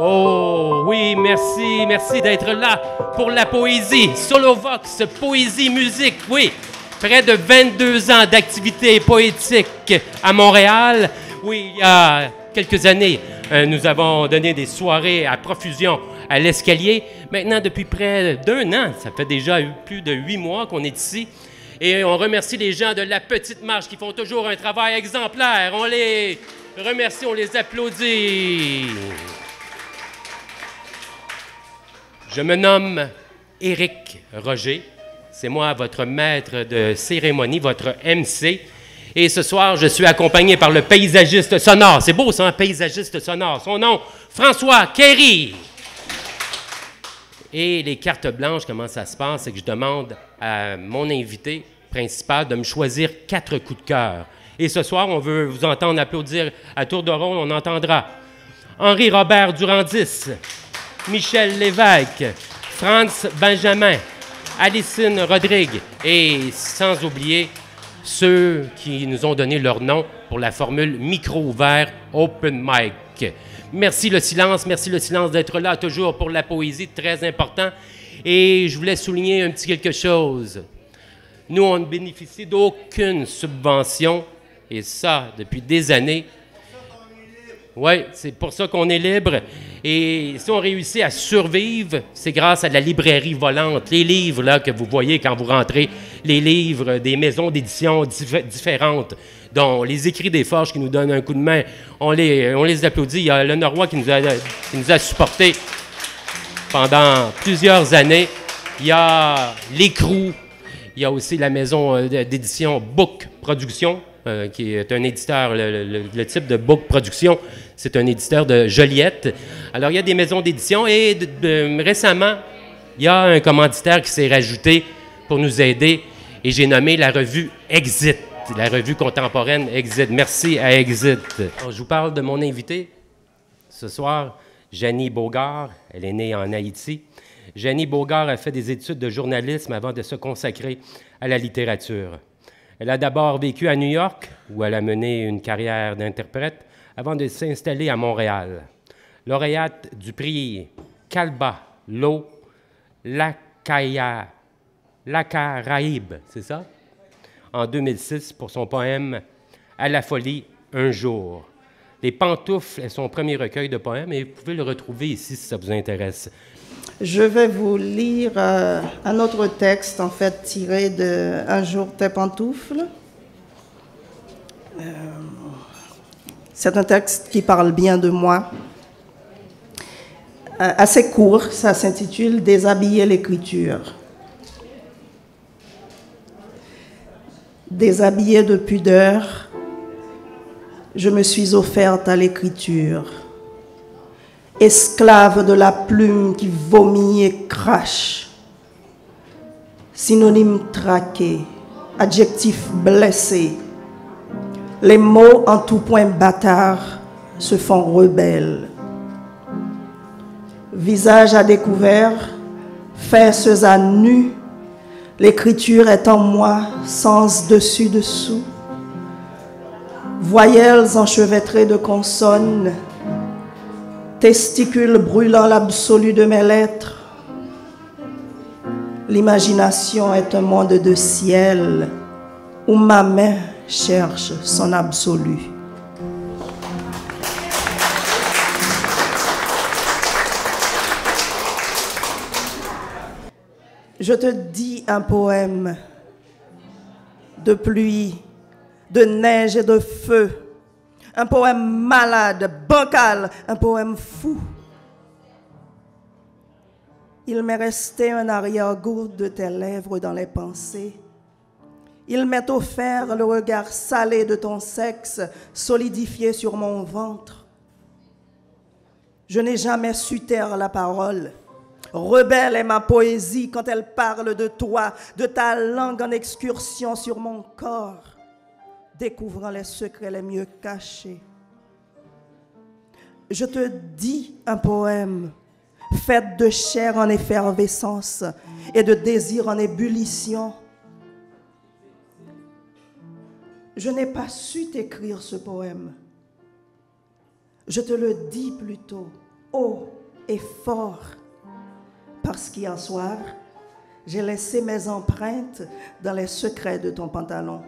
Oh oui, merci, merci d'être là pour la poésie. Solovox, poésie, musique, oui. Près de 22 ans d'activité poétique à Montréal. Oui, il y a quelques années, nous avons donné des soirées à profusion à l'Escalier. Maintenant, depuis près d'1 an, ça fait déjà plus de 8 mois qu'on est ici. Et on remercie les gens de la Petite Marche qui font toujours un travail exemplaire. On les remercie, on les applaudit. Je me nomme Éric Roger. C'est moi, votre maître de cérémonie, votre MC. Et ce soir, je suis accompagné par le paysagiste sonore. C'est beau, ça, un paysagiste sonore. Son nom, François Quéry. Et les cartes blanches, comment ça se passe? C'est que je demande à mon invité principal de me choisir 4 coups de cœur. Et ce soir, on veut vous entendre applaudir à tour de rôle. On entendra Henri-Robert Durandis, Michel Lévesque, Franz Benjamin, Alicine Rodrigue et sans oublier ceux qui nous ont donné leur nom pour la formule micro ouvert Open Mic. Merci le silence d'être là toujours pour la poésie, très important. Et je voulais souligner un petit quelque chose. Nous, on ne bénéficie d'aucune subvention, et ça, depuis des années. Oui, c'est pour ça qu'on est libre. Et si on réussit à survivre, c'est grâce à la librairie volante. Les livres là, que vous voyez quand vous rentrez, les livres des maisons d'édition différentes, dont les Écrits des Forges qui nous donnent un coup de main, on les applaudit. Il y a le Norrois qui nous a supportés pendant plusieurs années. Il y a l'Écrou. Il y a aussi la maison d'édition Book Production, qui est un éditeur, le type de Book Production, c'est un éditeur de Joliette. Alors, il y a des maisons d'édition et récemment, il y a un commanditaire qui s'est rajouté pour nous aider et j'ai nommé la revue Exit, la revue contemporaine Exit. Merci à Exit. Alors, je vous parle de mon invité ce soir, Janie Bogart. Elle est née en Haïti. Janie Bogart a fait des études de journalisme avant de se consacrer à la littérature. Elle a d'abord vécu à New York, où elle a mené une carrière d'interprète, avant de s'installer à Montréal. Lauréate du prix Calba Lo Lacaraïbe, c'est ça? En 2006, pour son poème « À la folie, un jour ». Les pantoufles est son premier recueil de poèmes et vous pouvez le retrouver ici si ça vous intéresse. Je vais vous lire un autre texte, en fait, tiré de « Un jour tes pantoufles ». C'est un texte qui parle bien de moi. Assez court, ça s'intitule « Déshabiller l'écriture ». Déshabillée de pudeur, je me suis offerte à l'écriture. Esclave de la plume qui vomit et crache. Synonyme traqué, adjectif blessé. Les mots en tout point bâtards se font rebelles. Visage à découvert, fesses à nu, l'écriture est en moi, sens dessus-dessous. Voyelles enchevêtrées de consonnes, testicules brûlant l'absolu de mes lettres. L'imagination est un monde de ciel où ma main cherche son absolu. Je te dis un poème de pluie, de neige et de feu. Un poème malade, bancal, un poème fou. Il m'est resté un arrière-goût de tes lèvres dans les pensées. Il m'est offert le regard salé de ton sexe solidifié sur mon ventre. Je n'ai jamais su taire la parole. Rebelle est ma poésie quand elle parle de toi, de ta langue en excursion sur mon corps, découvrant les secrets les mieux cachés. Je te dis un poème fait de chair en effervescence et de désir en ébullition. Je n'ai pas su t'écrire ce poème. Je te le dis plutôt, haut et fort, parce qu'hier soir, j'ai laissé mes empreintes dans les secrets de ton pantalon.